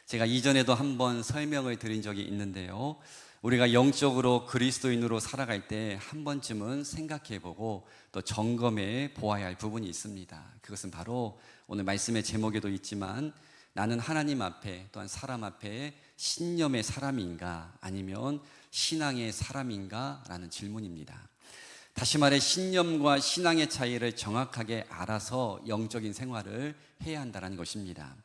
제가 이전에도 한번 설명을 드린 적이 있는데요. 우리가 영적으로 그리스도인으로 살아갈 때 한 번쯤은 생각해보고 또 점검해 보아야 할 부분이 있습니다. 그것은 바로 오늘 말씀의 제목에도 있지만, 나는 하나님 앞에 또한 사람 앞에 신념의 사람인가 아니면 신앙의 사람인가 라는 질문입니다. 다시 말해 신념과 신앙의 차이를 정확하게 알아서 영적인 생활을 해야 한다는 것입니다.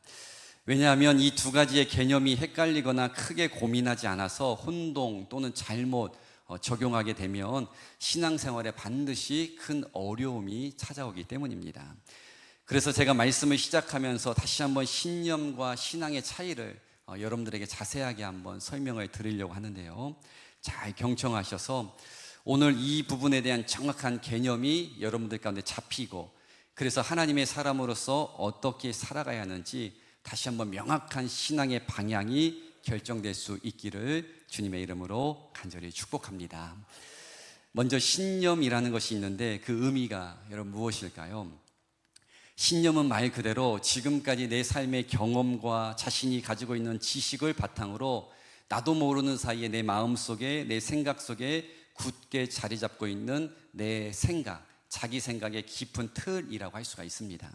왜냐하면 이 두 가지의 개념이 헷갈리거나 크게 고민하지 않아서 혼동 또는 잘못 적용하게 되면 신앙생활에 반드시 큰 어려움이 찾아오기 때문입니다. 그래서 제가 말씀을 시작하면서 다시 한번 신념과 신앙의 차이를 여러분들에게 자세하게 한번 설명을 드리려고 하는데요. 잘 경청하셔서 오늘 이 부분에 대한 정확한 개념이 여러분들 가운데 잡히고, 그래서 하나님의 사람으로서 어떻게 살아가야 하는지 다시 한번 명확한 신앙의 방향이 결정될 수 있기를 주님의 이름으로 간절히 축복합니다. 먼저 신념이라는 것이 있는데 그 의미가 여러분 무엇일까요? 신념은 말 그대로 지금까지 내 삶의 경험과 자신이 가지고 있는 지식을 바탕으로 나도 모르는 사이에 내 마음속에, 내 생각 속에 굳게 자리 잡고 있는 내 생각, 자기 생각의 깊은 틀이라고 할 수가 있습니다.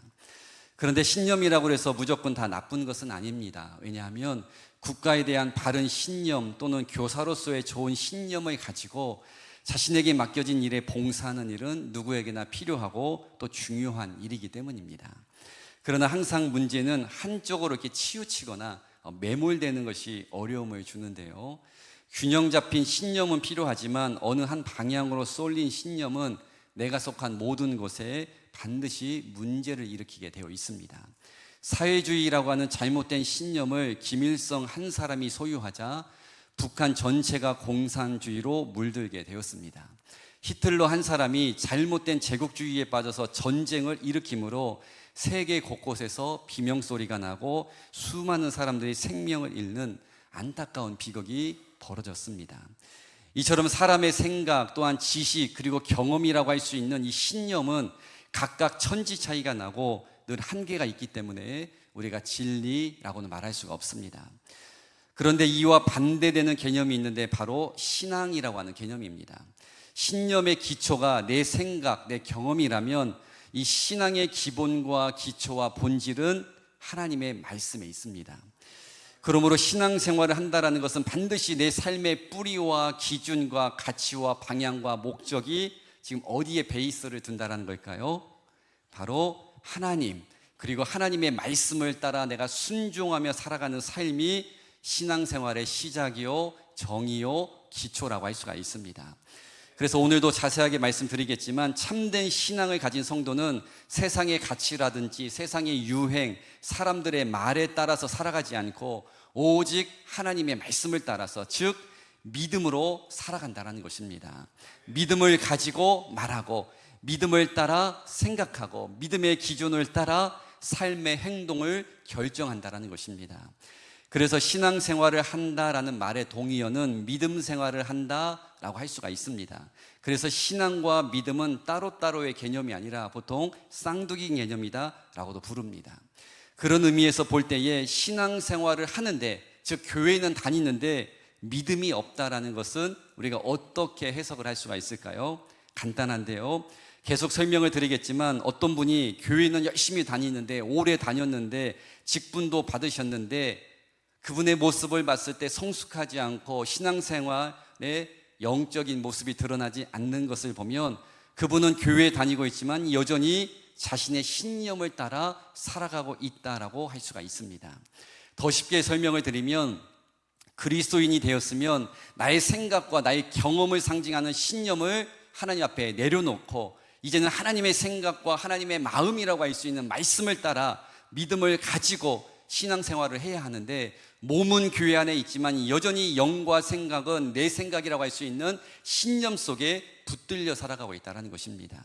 그런데 신념이라고 해서 무조건 다 나쁜 것은 아닙니다. 왜냐하면 국가에 대한 바른 신념 또는 교사로서의 좋은 신념을 가지고 자신에게 맡겨진 일에 봉사하는 일은 누구에게나 필요하고 또 중요한 일이기 때문입니다. 그러나 항상 문제는 한쪽으로 이렇게 치우치거나 매몰되는 것이 어려움을 주는데요. 균형 잡힌 신념은 필요하지만 어느 한 방향으로 쏠린 신념은 내가 속한 모든 곳에 반드시 문제를 일으키게 되어 있습니다. 사회주의라고 하는 잘못된 신념을 김일성 한 사람이 소유하자 북한 전체가 공산주의로 물들게 되었습니다. 히틀러 한 사람이 잘못된 제국주의에 빠져서 전쟁을 일으키므로 세계 곳곳에서 비명소리가 나고 수많은 사람들이 생명을 잃는 안타까운 비극이 벌어졌습니다. 이처럼 사람의 생각 또한 지식 그리고 경험이라고 할 수 있는 이 신념은 각각 천지 차이가 나고 늘 한계가 있기 때문에 우리가 진리라고는 말할 수가 없습니다. 그런데 이와 반대되는 개념이 있는데 바로 신앙이라고 하는 개념입니다. 신념의 기초가 내 생각, 내 경험이라면 이 신앙의 기본과 기초와 본질은 하나님의 말씀에 있습니다. 그러므로 신앙생활을 한다는 것은 반드시 내 삶의 뿌리와 기준과 가치와 방향과 목적이 지금 어디에 베이스를 둔다는 걸까요? 바로 하나님, 그리고 하나님의 말씀을 따라 내가 순종하며 살아가는 삶이 신앙생활의 시작이요, 정의요, 기초라고 할 수가 있습니다. 그래서 오늘도 자세하게 말씀드리겠지만 참된 신앙을 가진 성도는 세상의 가치라든지 세상의 유행, 사람들의 말에 따라서 살아가지 않고 오직 하나님의 말씀을 따라서, 즉 믿음으로 살아간다는 것입니다. 믿음을 가지고 말하고 믿음을 따라 생각하고 믿음의 기준을 따라 삶의 행동을 결정한다는 것입니다. 그래서 신앙생활을 한다라는 말의 동의어는 믿음 생활을 한다라고 할 수가 있습니다. 그래서 신앙과 믿음은 따로따로의 개념이 아니라 보통 쌍둥이 개념이다라고도 부릅니다. 그런 의미에서 볼 때에 신앙생활을 하는데, 즉 교회는 다니는데 믿음이 없다라는 것은 우리가 어떻게 해석을 할 수가 있을까요? 간단한데요. 계속 설명을 드리겠지만 어떤 분이 교회는 열심히 다니는데 오래 다녔는데 직분도 받으셨는데 그분의 모습을 봤을 때 성숙하지 않고 신앙생활의 영적인 모습이 드러나지 않는 것을 보면 그분은 교회에 다니고 있지만 여전히 자신의 신념을 따라 살아가고 있다라고 할 수가 있습니다. 더 쉽게 설명을 드리면 그리스도인이 되었으면 나의 생각과 나의 경험을 상징하는 신념을 하나님 앞에 내려놓고 이제는 하나님의 생각과 하나님의 마음이라고 할 수 있는 말씀을 따라 믿음을 가지고 신앙생활을 해야 하는데, 몸은 교회 안에 있지만 여전히 영과 생각은 내 생각이라고 할 수 있는 신념 속에 붙들려 살아가고 있다는 것입니다.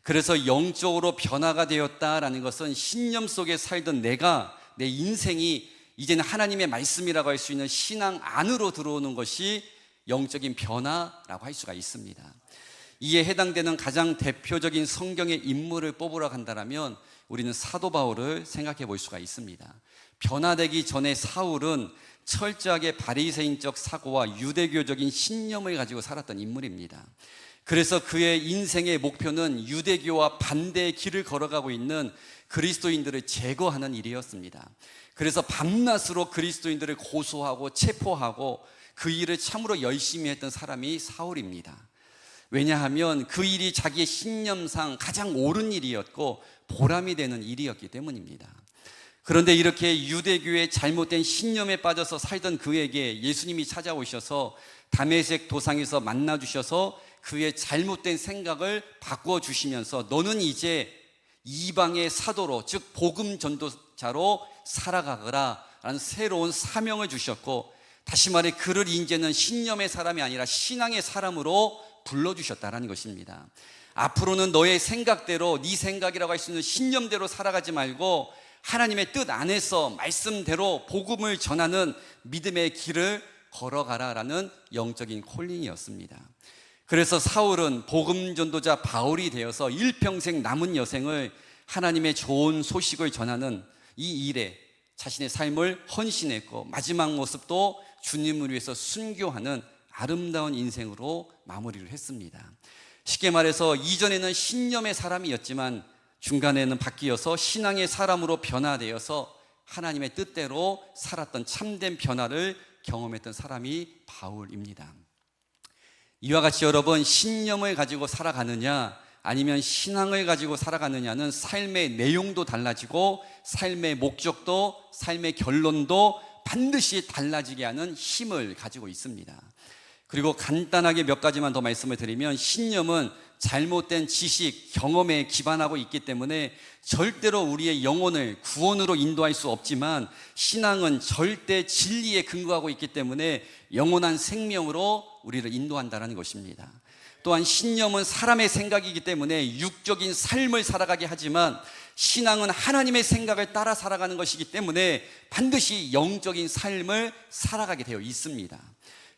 그래서 영적으로 변화가 되었다라는 것은 신념 속에 살던 내가, 내 인생이 이제는 하나님의 말씀이라고 할 수 있는 신앙 안으로 들어오는 것이 영적인 변화라고 할 수가 있습니다. 이에 해당되는 가장 대표적인 성경의 인물을 뽑으러 간다면 우리는 사도 바울을 생각해 볼 수가 있습니다. 변화되기 전에 사울은 철저하게 바리새인적 사고와 유대교적인 신념을 가지고 살았던 인물입니다. 그래서 그의 인생의 목표는 유대교와 반대의 길을 걸어가고 있는 그리스도인들을 제거하는 일이었습니다. 그래서 밤낮으로 그리스도인들을 고소하고 체포하고 그 일을 참으로 열심히 했던 사람이 사울입니다. 왜냐하면 그 일이 자기의 신념상 가장 옳은 일이었고 보람이 되는 일이었기 때문입니다. 그런데 이렇게 유대교의 잘못된 신념에 빠져서 살던 그에게 예수님이 찾아오셔서 다메섹 도상에서 만나주셔서 그의 잘못된 생각을 바꾸어 주시면서 너는 이제 이방의 사도로, 즉 복음 전도자로 살아가거라 라는 새로운 사명을 주셨고, 다시 말해 그를 이제는 신념의 사람이 아니라 신앙의 사람으로 불러주셨다라는 것입니다. 앞으로는 너의 생각대로, 네 생각이라고 할 수 있는 신념대로 살아가지 말고 하나님의 뜻 안에서 말씀대로 복음을 전하는 믿음의 길을 걸어가라라는 영적인 콜링이었습니다. 그래서 사울은 복음 전도자 바울이 되어서 일평생 남은 여생을 하나님의 좋은 소식을 전하는 이 일에 자신의 삶을 헌신했고, 마지막 모습도 주님을 위해서 순교하는 아름다운 인생으로 마무리를 했습니다. 쉽게 말해서 이전에는 신념의 사람이었지만 중간에는 바뀌어서 신앙의 사람으로 변화되어서 하나님의 뜻대로 살았던 참된 변화를 경험했던 사람이 바울입니다. 이와 같이 여러분, 신념을 가지고 살아가느냐 아니면 신앙을 가지고 살아가느냐는 삶의 내용도 달라지고 삶의 목적도, 삶의 결론도 반드시 달라지게 하는 힘을 가지고 있습니다. 그리고 간단하게 몇 가지만 더 말씀을 드리면, 신념은 잘못된 지식, 경험에 기반하고 있기 때문에 절대로 우리의 영혼을 구원으로 인도할 수 없지만, 신앙은 절대 진리에 근거하고 있기 때문에 영원한 생명으로 우리를 인도한다는 것입니다. 또한 신념은 사람의 생각이기 때문에 육적인 삶을 살아가게 하지만, 신앙은 하나님의 생각을 따라 살아가는 것이기 때문에 반드시 영적인 삶을 살아가게 되어 있습니다.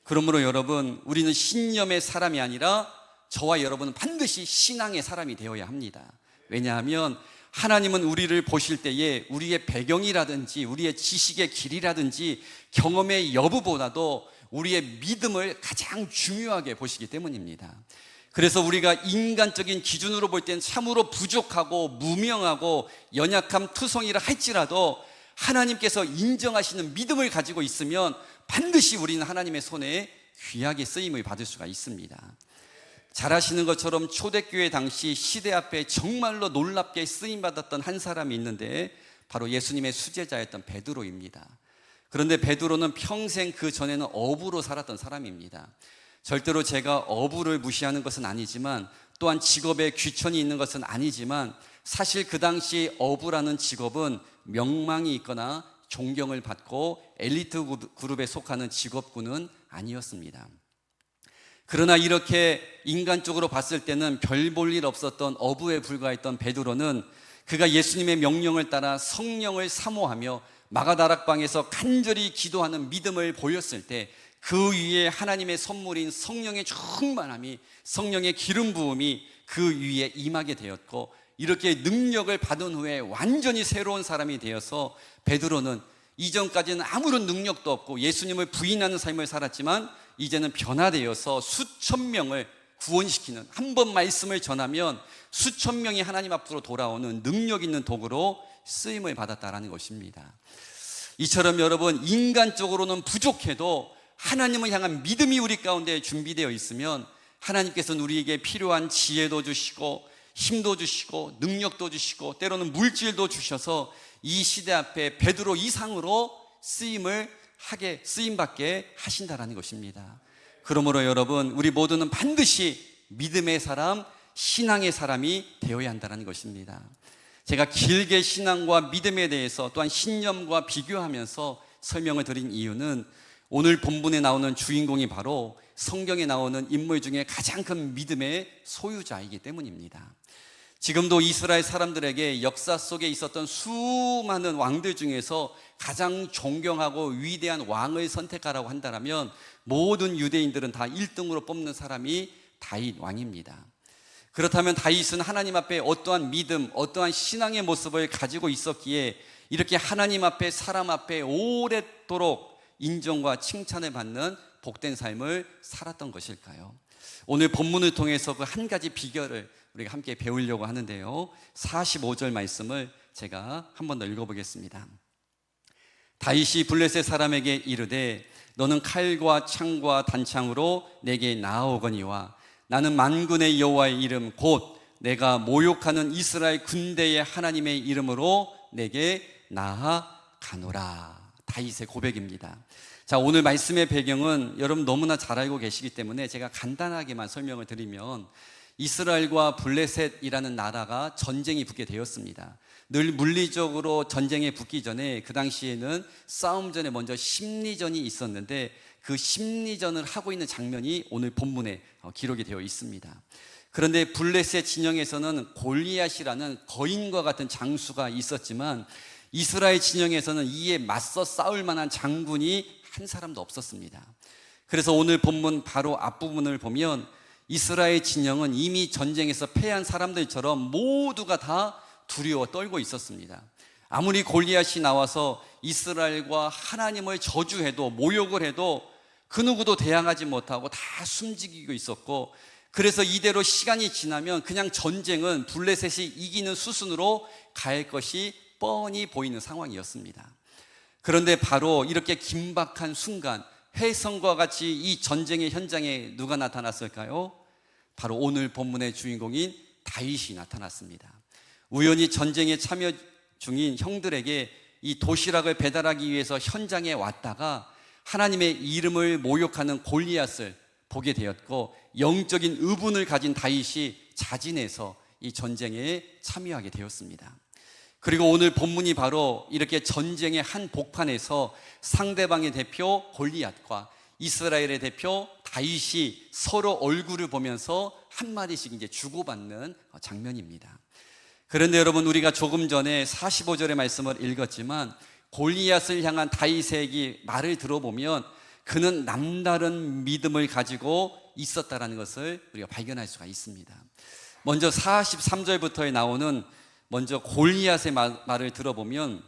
그러므로 여러분, 우리는 신념의 사람이 아니라 저와 여러분은 반드시 신앙의 사람이 되어야 합니다. 왜냐하면 하나님은 우리를 보실 때에 우리의 배경이라든지 우리의 지식의 길이라든지 경험의 여부보다도 우리의 믿음을 가장 중요하게 보시기 때문입니다. 그래서 우리가 인간적인 기준으로 볼 때는 참으로 부족하고 무명하고 연약함 투성이라 할지라도 하나님께서 인정하시는 믿음을 가지고 있으면 반드시 우리는 하나님의 손에 귀하게 쓰임을 받을 수가 있습니다. 잘 아시는 것처럼 초대교회 당시 시대 앞에 정말로 놀랍게 쓰임받았던 한 사람이 있는데 바로 예수님의 수제자였던 베드로입니다. 그런데 베드로는 평생 그 전에는 어부로 살았던 사람입니다. 절대로 제가 어부를 무시하는 것은 아니지만, 또한 직업에 귀천이 있는 것은 아니지만, 사실 그 당시 어부라는 직업은 명망이 있거나 존경을 받고 엘리트 그룹에 속하는 직업군은 아니었습니다. 그러나 이렇게 인간적으로 봤을 때는 별 볼 일 없었던 어부에 불과했던 베드로는 그가 예수님의 명령을 따라 성령을 사모하며 마가다락방에서 간절히 기도하는 믿음을 보였을 때 그 위에 하나님의 선물인 성령의 충만함이, 성령의 기름 부음이 그 위에 임하게 되었고, 이렇게 능력을 받은 후에 완전히 새로운 사람이 되어서 베드로는 이전까지는 아무런 능력도 없고 예수님을 부인하는 삶을 살았지만 이제는 변화되어서 수천 명을 구원시키는, 한 번 말씀을 전하면 수천 명이 하나님 앞으로 돌아오는 능력 있는 도구로 쓰임을 받았다라는 것입니다. 이처럼 여러분, 인간적으로는 부족해도 하나님을 향한 믿음이 우리 가운데 준비되어 있으면 하나님께서는 우리에게 필요한 지혜도 주시고 힘도 주시고 능력도 주시고 때로는 물질도 주셔서 이 시대 앞에 베드로 이상으로 쓰임받게 하신다라는 것입니다. 그러므로 여러분, 우리 모두는 반드시 믿음의 사람, 신앙의 사람이 되어야 한다는 것입니다. 제가 길게 신앙과 믿음에 대해서 또한 신념과 비교하면서 설명을 드린 이유는 오늘 본문에 나오는 주인공이 바로 성경에 나오는 인물 중에 가장 큰 믿음의 소유자이기 때문입니다. 지금도 이스라엘 사람들에게 역사 속에 있었던 수많은 왕들 중에서 가장 존경하고 위대한 왕을 선택하라고 한다면 모든 유대인들은 다 1등으로 뽑는 사람이 다윗 왕입니다. 그렇다면 다윗은 하나님 앞에 어떠한 믿음, 어떠한 신앙의 모습을 가지고 있었기에 이렇게 하나님 앞에 사람 앞에 오랫도록 인정과 칭찬을 받는 복된 삶을 살았던 것일까요? 오늘 본문을 통해서 그 한 가지 비결을 우리가 함께 배우려고 하는데요, 45절 말씀을 제가 한 번 더 읽어보겠습니다. 다윗이 블레셋 사람에게 이르되 너는 칼과 창과 단창으로 내게 나아오거니와 나는 만군의 여호와의 이름 곧 내가 모욕하는 이스라엘 군대의 하나님의 이름으로 내게 나아가노라. 다윗의 고백입니다. 자, 오늘 말씀의 배경은 여러분 너무나 잘 알고 계시기 때문에 제가 간단하게만 설명을 드리면, 이스라엘과 블레셋이라는 나라가 전쟁이 붙게 되었습니다. 늘 물리적으로 전쟁에 붙기 전에 그 당시에는 싸움 전에 먼저 심리전이 있었는데, 그 심리전을 하고 있는 장면이 오늘 본문에 기록이 되어 있습니다. 그런데 블레셋 진영에서는 골리앗이라는 거인과 같은 장수가 있었지만, 이스라엘 진영에서는 이에 맞서 싸울 만한 장군이 한 사람도 없었습니다. 그래서 오늘 본문 바로 앞부분을 보면 이스라엘 진영은 이미 전쟁에서 패한 사람들처럼 모두가 다 두려워 떨고 있었습니다. 아무리 골리앗이 나와서 이스라엘과 하나님을 저주해도 모욕을 해도 그 누구도 대항하지 못하고 다 숨지기고 있었고, 그래서 이대로 시간이 지나면 그냥 전쟁은 블레셋이 이기는 수순으로 갈 것이 뻔히 보이는 상황이었습니다. 그런데 바로 이렇게 긴박한 순간, 해성과 같이 이 전쟁의 현장에 누가 나타났을까요? 바로 오늘 본문의 주인공인 다윗이 나타났습니다. 우연히 전쟁에 참여 중인 형들에게 이 도시락을 배달하기 위해서 현장에 왔다가 하나님의 이름을 모욕하는 골리앗을 보게 되었고, 영적인 의분을 가진 다윗이 자진해서 이 전쟁에 참여하게 되었습니다. 그리고 오늘 본문이 바로 이렇게 전쟁의 한 복판에서 상대방의 대표 골리앗과 이스라엘의 대표 다윗이 서로 얼굴을 보면서 한마디씩 이제 주고받는 장면입니다. 그런데 여러분, 우리가 조금 전에 45절의 말씀을 읽었지만 골리앗을 향한 다윗의 말을 들어보면 그는 남다른 믿음을 가지고 있었다는 것을 우리가 발견할 수가 있습니다. 먼저 43절부터에 나오는 먼저 골리앗의 말을 들어보면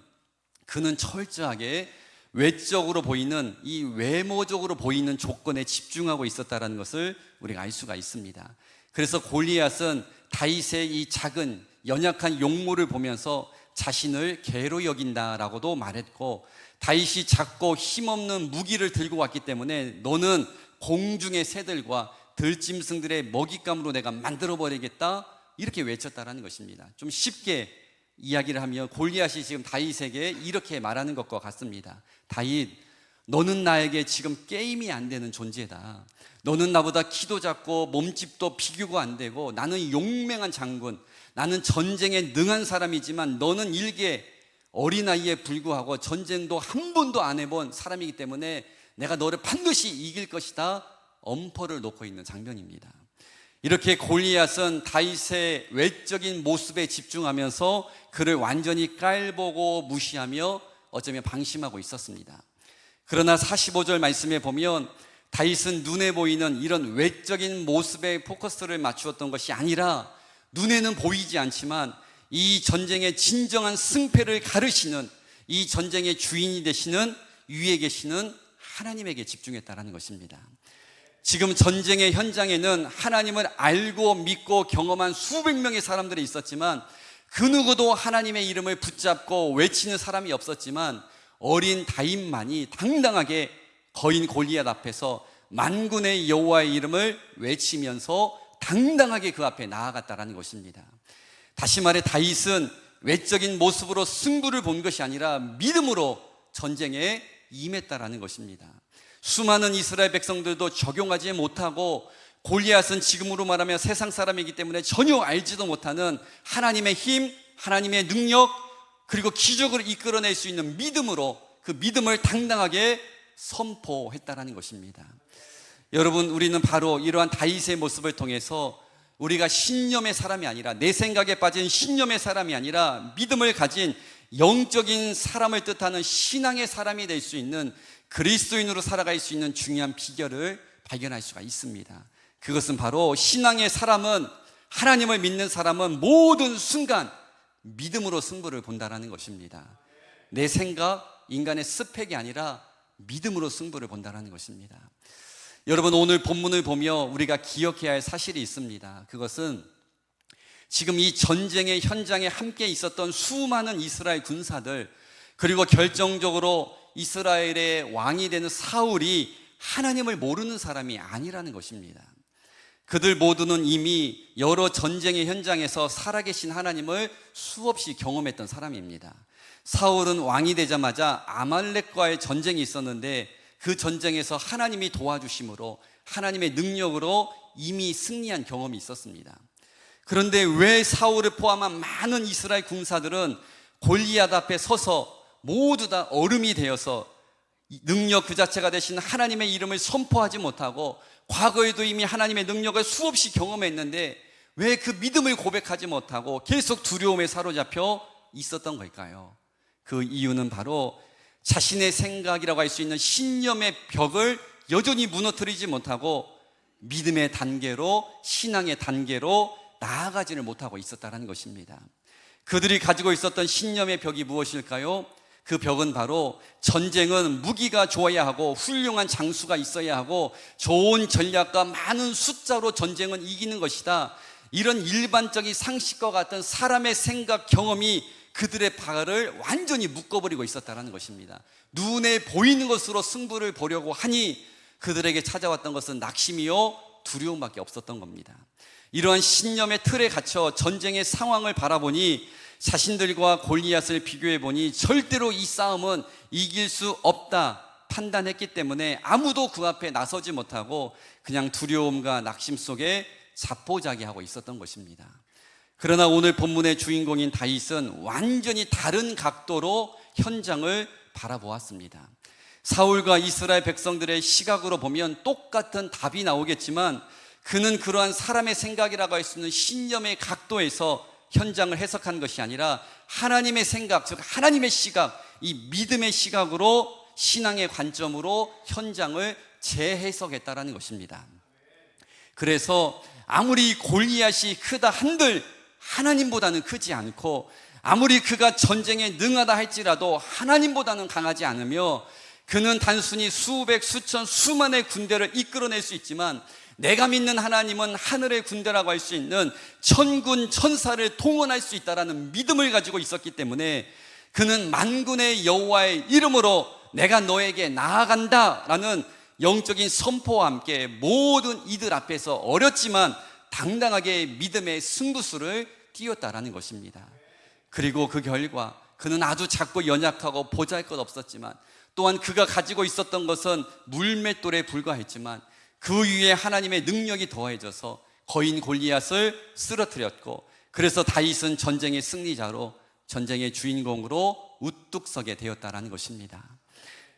그는 철저하게 외적으로 보이는, 이 외모적으로 보이는 조건에 집중하고 있었다는 것을 우리가 알 수가 있습니다. 그래서 골리앗은 다윗의 이 작은 연약한 용모를 보면서 자신을 개로 여긴다라고도 말했고, 다윗이 작고 힘없는 무기를 들고 왔기 때문에 너는 공중의 새들과 들짐승들의 먹잇감으로 내가 만들어버리겠다, 이렇게 외쳤다라는 것입니다. 좀 쉽게 이야기를 하면 골리앗이 지금 다윗에게 이렇게 말하는 것과 같습니다. 다윗, 너는 나에게 지금 게임이 안 되는 존재다. 너는 나보다 키도 작고 몸집도 비교가 안 되고, 나는 용맹한 장군, 나는 전쟁에 능한 사람이지만 너는 일개 어린아이에 불구하고 전쟁도 한 번도 안 해본 사람이기 때문에 내가 너를 반드시 이길 것이다, 엄포를 놓고 있는 장면입니다. 이렇게 골리앗은 다윗의 외적인 모습에 집중하면서 그를 완전히 깔보고 무시하며 어쩌면 방심하고 있었습니다. 그러나 45절 말씀에 보면 다윗은 눈에 보이는 이런 외적인 모습에 포커스를 맞추었던 것이 아니라, 눈에는 보이지 않지만 이 전쟁의 진정한 승패를 가르시는, 이 전쟁의 주인이 되시는 위에 계시는 하나님에게 집중했다는 것입니다. 지금 전쟁의 현장에는 하나님을 알고 믿고 경험한 수백 명의 사람들이 있었지만 그 누구도 하나님의 이름을 붙잡고 외치는 사람이 없었지만, 어린 다윗만이 당당하게 거인 골리앗 앞에서 만군의 여호와의 이름을 외치면서 당당하게 그 앞에 나아갔다라는 것입니다. 다시 말해 다윗은 외적인 모습으로 승부를 본 것이 아니라 믿음으로 전쟁에 임했다라는 것입니다. 수많은 이스라엘 백성들도 적용하지 못하고, 골리앗은 지금으로 말하면 세상 사람이기 때문에 전혀 알지도 못하는 하나님의 힘, 하나님의 능력, 그리고 기적을 이끌어낼 수 있는 믿음으로 그 믿음을 당당하게 선포했다라는 것입니다. 여러분, 우리는 바로 이러한 다윗의 모습을 통해서 우리가 신념의 사람이 아니라, 내 생각에 빠진 신념의 사람이 아니라 믿음을 가진 영적인 사람을 뜻하는 신앙의 사람이 될 수 있는, 그리스도인으로 살아갈 수 있는 중요한 비결을 발견할 수가 있습니다. 그것은 바로 신앙의 사람은, 하나님을 믿는 사람은 모든 순간 믿음으로 승부를 본다라는 것입니다. 내 생각, 인간의 스펙이 아니라 믿음으로 승부를 본다는 것입니다. 여러분, 오늘 본문을 보며 우리가 기억해야 할 사실이 있습니다. 그것은 지금 이 전쟁의 현장에 함께 있었던 수많은 이스라엘 군사들, 그리고 결정적으로 이스라엘의 왕이 되는 사울이 하나님을 모르는 사람이 아니라는 것입니다. 그들 모두는 이미 여러 전쟁의 현장에서 살아계신 하나님을 수없이 경험했던 사람입니다. 사울은 왕이 되자마자 아말렉과의 전쟁이 있었는데 그 전쟁에서 하나님이 도와주심으로, 하나님의 능력으로 이미 승리한 경험이 있었습니다. 그런데 왜 사울을 포함한 많은 이스라엘 군사들은 골리앗 앞에 서서 모두 다 얼음이 되어서 능력 그 자체가 되신 하나님의 이름을 선포하지 못하고, 과거에도 이미 하나님의 능력을 수없이 경험했는데 왜 그 믿음을 고백하지 못하고 계속 두려움에 사로잡혀 있었던 걸까요? 그 이유는 바로 자신의 생각이라고 할 수 있는 신념의 벽을 여전히 무너뜨리지 못하고 믿음의 단계로, 신앙의 단계로 나아가지를 못하고 있었다는 것입니다. 그들이 가지고 있었던 신념의 벽이 무엇일까요? 그 벽은 바로 전쟁은 무기가 좋아야 하고 훌륭한 장수가 있어야 하고 좋은 전략과 많은 숫자로 전쟁은 이기는 것이다. 이런 일반적인 상식과 같은 사람의 생각, 경험이 그들의 발을 완전히 묶어버리고 있었다는 것입니다. 눈에 보이는 것으로 승부를 보려고 하니 그들에게 찾아왔던 것은 낙심이요 두려움밖에 없었던 겁니다. 이러한 신념의 틀에 갇혀 전쟁의 상황을 바라보니 자신들과 골리앗을 비교해 보니 절대로 이 싸움은 이길 수 없다 판단했기 때문에 아무도 그 앞에 나서지 못하고 그냥 두려움과 낙심 속에 자포자기하고 있었던 것입니다. 그러나 오늘 본문의 주인공인 다윗은 완전히 다른 각도로 현장을 바라보았습니다. 사울과 이스라엘 백성들의 시각으로 보면 똑같은 답이 나오겠지만 그는 그러한 사람의 생각이라고 할 수 있는 신념의 각도에서 현장을 해석한 것이 아니라 하나님의 생각, 즉 하나님의 시각, 이 믿음의 시각으로, 신앙의 관점으로 현장을 재해석했다라는 것입니다. 그래서 아무리 골리앗이 크다 한들 하나님보다는 크지 않고, 아무리 그가 전쟁에 능하다 할지라도 하나님보다는 강하지 않으며, 그는 단순히 수백, 수천, 수만의 군대를 이끌어낼 수 있지만 내가 믿는 하나님은 하늘의 군대라고 할 수 있는 천군 천사를 동원할 수 있다라는 믿음을 가지고 있었기 때문에 그는 만군의 여호와의 이름으로 내가 너에게 나아간다라는 영적인 선포와 함께 모든 이들 앞에서 어렸지만 당당하게 믿음의 승부수를 띄웠다라는 것입니다. 그리고 그 결과 그는 아주 작고 연약하고 보잘것없었지만, 또한 그가 가지고 있었던 것은 물맷돌에 불과했지만 그 위에 하나님의 능력이 더해져서 거인 골리앗을 쓰러뜨렸고, 그래서 다윗은 전쟁의 승리자로, 전쟁의 주인공으로 우뚝 서게 되었다는 것입니다.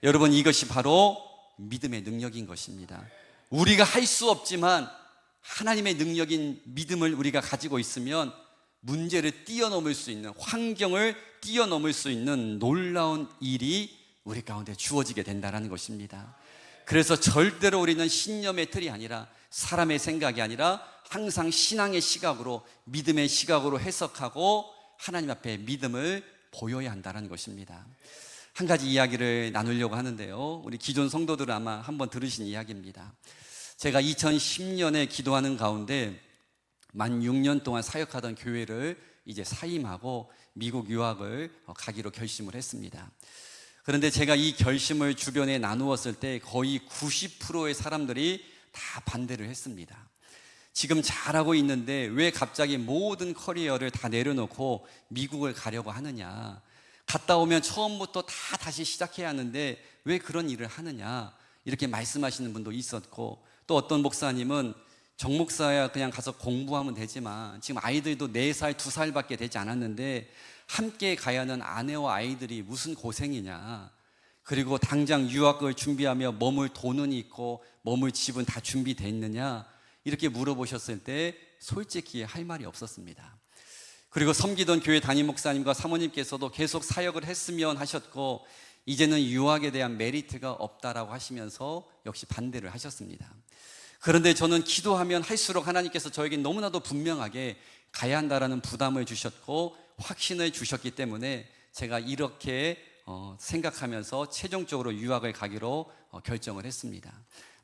여러분, 이것이 바로 믿음의 능력인 것입니다. 우리가 할 수 없지만 하나님의 능력인 믿음을 우리가 가지고 있으면 문제를 뛰어넘을 수 있는, 환경을 뛰어넘을 수 있는 놀라운 일이 우리 가운데 주어지게 된다는 것입니다. 그래서 절대로 우리는 신념의 틀이 아니라, 사람의 생각이 아니라 항상 신앙의 시각으로, 믿음의 시각으로 해석하고 하나님 앞에 믿음을 보여야 한다는 것입니다. 한 가지 이야기를 나누려고 하는데요, 우리 기존 성도들은 아마 한번 들으신 이야기입니다. 제가 2010년에 기도하는 가운데 만 6년 동안 사역하던 교회를 이제 사임하고 미국 유학을 가기로 결심을 했습니다. 그런데 제가 이 결심을 주변에 나누었을 때 거의 90%의 사람들이 다 반대를 했습니다. 지금 잘하고 있는데 왜 갑자기 모든 커리어를 다 내려놓고 미국을 가려고 하느냐, 갔다 오면 처음부터 다 다시 시작해야 하는데 왜 그런 일을 하느냐, 이렇게 말씀하시는 분도 있었고, 또 어떤 목사님은 정 목사야 그냥 가서 공부하면 되지만 지금 아이들도 4살, 2살밖에 되지 않았는데 함께 가야 하는 아내와 아이들이 무슨 고생이냐, 그리고 당장 유학을 준비하며 머물 돈은 있고 머물 집은 다 준비되어 있느냐, 이렇게 물어보셨을 때 솔직히 할 말이 없었습니다. 그리고 섬기던 교회 담임 목사님과 사모님께서도 계속 사역을 했으면 하셨고 이제는 유학에 대한 메리트가 없다라고 하시면서 역시 반대를 하셨습니다. 그런데 저는 기도하면 할수록 하나님께서 저에게 너무나도 분명하게 가야 한다라는 부담을 주셨고 확신을 주셨기 때문에 제가 이렇게 생각하면서 최종적으로 유학을 가기로 결정을 했습니다.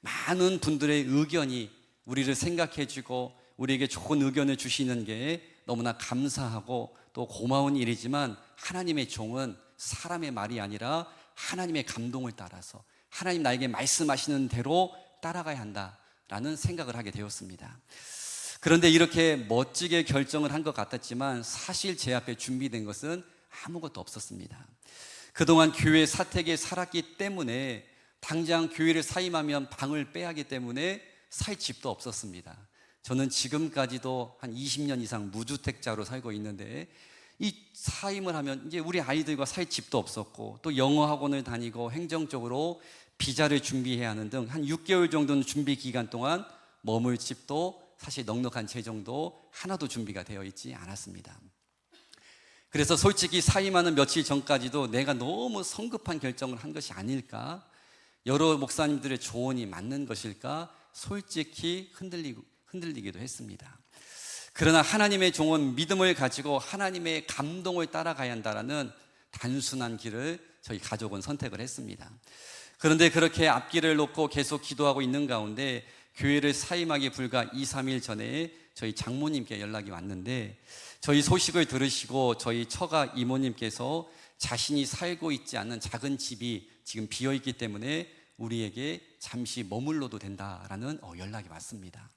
많은 분들의 의견이 우리를 생각해주고 우리에게 좋은 의견을 주시는 게 너무나 감사하고 또 고마운 일이지만, 하나님의 종은 사람의 말이 아니라 하나님의 감동을 따라서 하나님 나에게 말씀하시는 대로 따라가야 한다라는 생각을 하게 되었습니다. 그런데 이렇게 멋지게 결정을 한 것 같았지만 사실 제 앞에 준비된 것은 아무것도 없었습니다. 그동안 교회 사택에 살았기 때문에 당장 교회를 사임하면 방을 빼야 하기 때문에 살 집도 없었습니다. 저는 지금까지도 한 20년 이상 무주택자로 살고 있는데, 이 사임을 하면 이제 우리 아이들과 살 집도 없었고, 또 영어 학원을 다니고 행정적으로 비자를 준비해야 하는 등 한 6개월 정도는 준비 기간 동안 머물 집도 사실 넉넉한 재정도 하나도 준비가 되어 있지 않았습니다. 그래서 솔직히 사임하는 며칠 전까지도 내가 너무 성급한 결정을 한 것이 아닐까, 여러 목사님들의 조언이 맞는 것일까 솔직히 흔들리기도 했습니다. 그러나 하나님의 종은 믿음을 가지고 하나님의 감동을 따라가야 한다라는 단순한 길을 저희 가족은 선택을 했습니다. 그런데 그렇게 앞길을 놓고 계속 기도하고 있는 가운데 교회를 사임하기 불과 2, 3일 전에 저희 장모님께 연락이 왔는데, 저희 소식을 들으시고 저희 처가 이모님께서 자신이 살고 있지 않는 작은 집이 지금 비어있기 때문에 우리에게 잠시 머물러도 된다라는 연락이 왔습니다.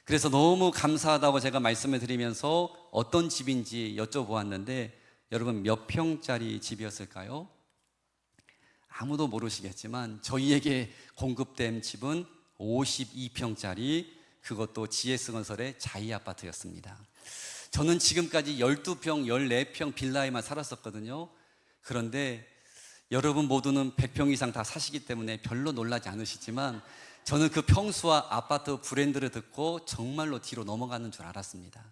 그래서 너무 감사하다고 제가 말씀을 드리면서 어떤 집인지 여쭤보았는데, 여러분 몇 평짜리 집이었을까요? 아무도 모르시겠지만 저희에게 공급된 집은 52평짜리, 그것도 GS건설의 자이 아파트였습니다. 저는 지금까지 12평, 14평 빌라에만 살았었거든요. 그런데 여러분 모두는 100평 이상 다 사시기 때문에 별로 놀라지 않으시지만, 저는 그 평수와 아파트 브랜드를 듣고 정말로 뒤로 넘어가는 줄 알았습니다.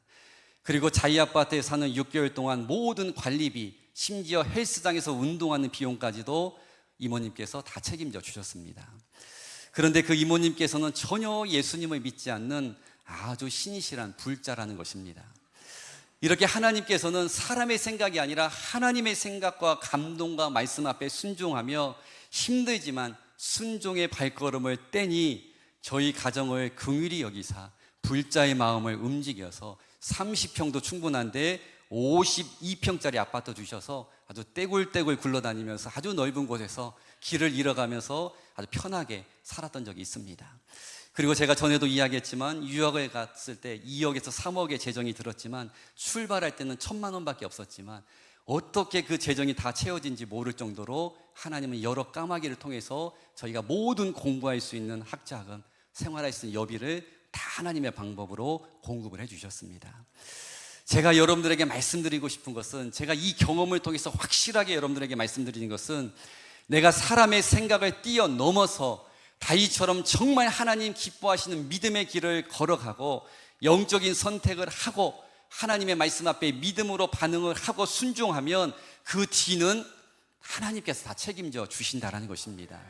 그리고 자이 아파트에 사는 6개월 동안 모든 관리비, 심지어 헬스장에서 운동하는 비용까지도 이모님께서 다 책임져 주셨습니다. 그런데 그 이모님께서는 전혀 예수님을 믿지 않는 아주 신이시란 불자라는 것입니다. 이렇게 하나님께서는 사람의 생각이 아니라 하나님의 생각과 감동과 말씀 앞에 순종하며 힘들지만 순종의 발걸음을 떼니 저희 가정을 긍휼히 여기사 불자의 마음을 움직여서 30평도 충분한데 52평짜리 아파트 주셔서 아주 떼굴떼굴 굴러다니면서 아주 넓은 곳에서 길을 잃어가면서 아주 편하게 살았던 적이 있습니다. 그리고 제가 전에도 이야기했지만 유학을 갔을 때 2억에서 3억의 재정이 들었지만 출발할 때는 1,000만 원밖에 없었지만 어떻게 그 재정이 다 채워진지 모를 정도로 하나님은 여러 까마귀를 통해서 저희가 모든 공부할 수 있는 학자금, 생활할 수 있는 여비를 다 하나님의 방법으로 공급을 해주셨습니다. 제가 여러분들에게 말씀드리고 싶은 것은, 제가 이 경험을 통해서 확실하게 여러분들에게 말씀드리는 것은, 내가 사람의 생각을 뛰어넘어서 다윗처럼 정말 하나님 기뻐하시는 믿음의 길을 걸어가고 영적인 선택을 하고 하나님의 말씀 앞에 믿음으로 반응을 하고 순종하면 그 뒤는 하나님께서 다 책임져 주신다는 것입니다.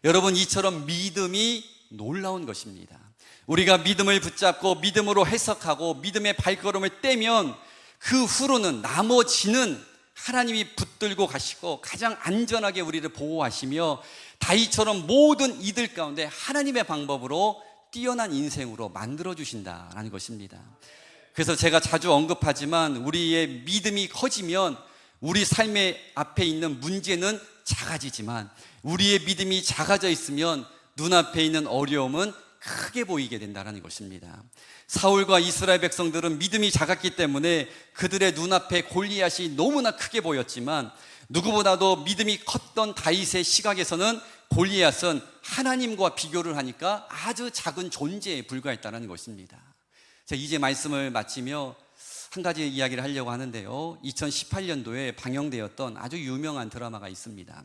여러분, 이처럼 믿음이 놀라운 것입니다. 우리가 믿음을 붙잡고 믿음으로 해석하고 믿음의 발걸음을 떼면 그 후로는 나머지는 하나님이 붙들고 가시고 가장 안전하게 우리를 보호하시며 다윗처럼 모든 이들 가운데 하나님의 방법으로 뛰어난 인생으로 만들어주신다라는 것입니다. 그래서 제가 자주 언급하지만 우리의 믿음이 커지면 우리 삶의 앞에 있는 문제는 작아지지만 우리의 믿음이 작아져 있으면 눈앞에 있는 어려움은 크게 보이게 된다는 것입니다. 사울과 이스라엘 백성들은 믿음이 작았기 때문에 그들의 눈앞에 골리앗이 너무나 크게 보였지만 누구보다도 믿음이 컸던 다윗의 시각에서는 골리앗은 하나님과 비교를 하니까 아주 작은 존재에 불과했다는 것입니다. 제가 이제 말씀을 마치며 한 가지 이야기를 하려고 하는데요, 2018년도에 방영되었던 아주 유명한 드라마가 있습니다.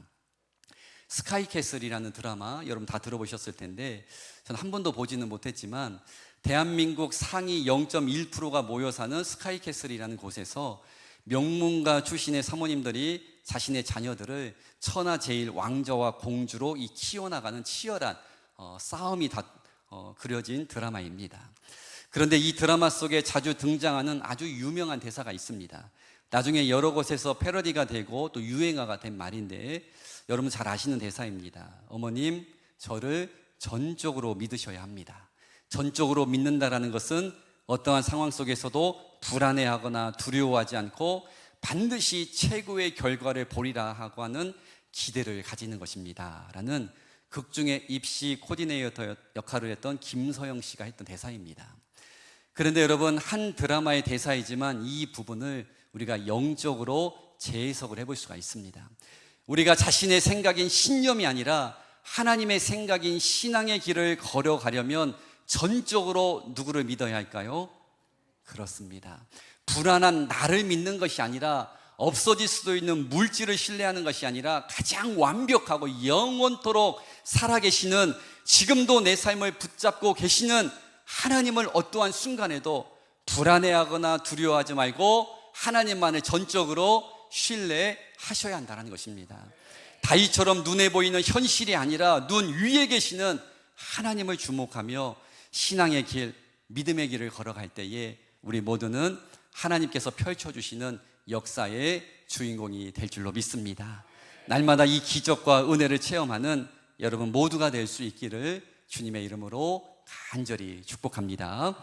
스카이캐슬이라는 드라마, 여러분 다 들어보셨을 텐데 저는 한 번도 보지는 못했지만 대한민국 상위 0.1%가 모여 사는 스카이캐슬이라는 곳에서 명문가 출신의 사모님들이 자신의 자녀들을 천하제일 왕자와 공주로 키워나가는 치열한 싸움이 그려진 드라마입니다. 그런데 이 드라마 속에 자주 등장하는 아주 유명한 대사가 있습니다. 나중에 여러 곳에서 패러디가 되고 또 유행어가 된 말인데 여러분 잘 아시는 대사입니다. 어머님, 저를 전적으로 믿으셔야 합니다. 전적으로 믿는다라는 것은 어떠한 상황 속에서도 불안해하거나 두려워하지 않고 반드시 최고의 결과를 보리라 하고 하는 기대를 가지는 것입니다 라는 극중의 입시 코디네이터 역할을 했던 김서영 씨가 했던 대사입니다. 그런데 여러분, 한 드라마의 대사이지만 이 부분을 우리가 영적으로 재해석을 해볼 수가 있습니다. 우리가 자신의 생각인 신념이 아니라 하나님의 생각인 신앙의 길을 걸어가려면 전적으로 누구를 믿어야 할까요? 그렇습니다. 불안한 나를 믿는 것이 아니라, 없어질 수도 있는 물질을 신뢰하는 것이 아니라 가장 완벽하고 영원토록 살아계시는, 지금도 내 삶을 붙잡고 계시는 하나님을 어떠한 순간에도 불안해하거나 두려워하지 말고 하나님만을 전적으로 신뢰하셔야 한다는 것입니다. 다윗처럼 눈에 보이는 현실이 아니라 눈 위에 계시는 하나님을 주목하며 신앙의 길, 믿음의 길을 걸어갈 때에 우리 모두는 하나님께서 펼쳐주시는 역사의 주인공이 될 줄로 믿습니다. 날마다 이 기적과 은혜를 체험하는 여러분 모두가 될 수 있기를 주님의 이름으로 간절히 축복합니다.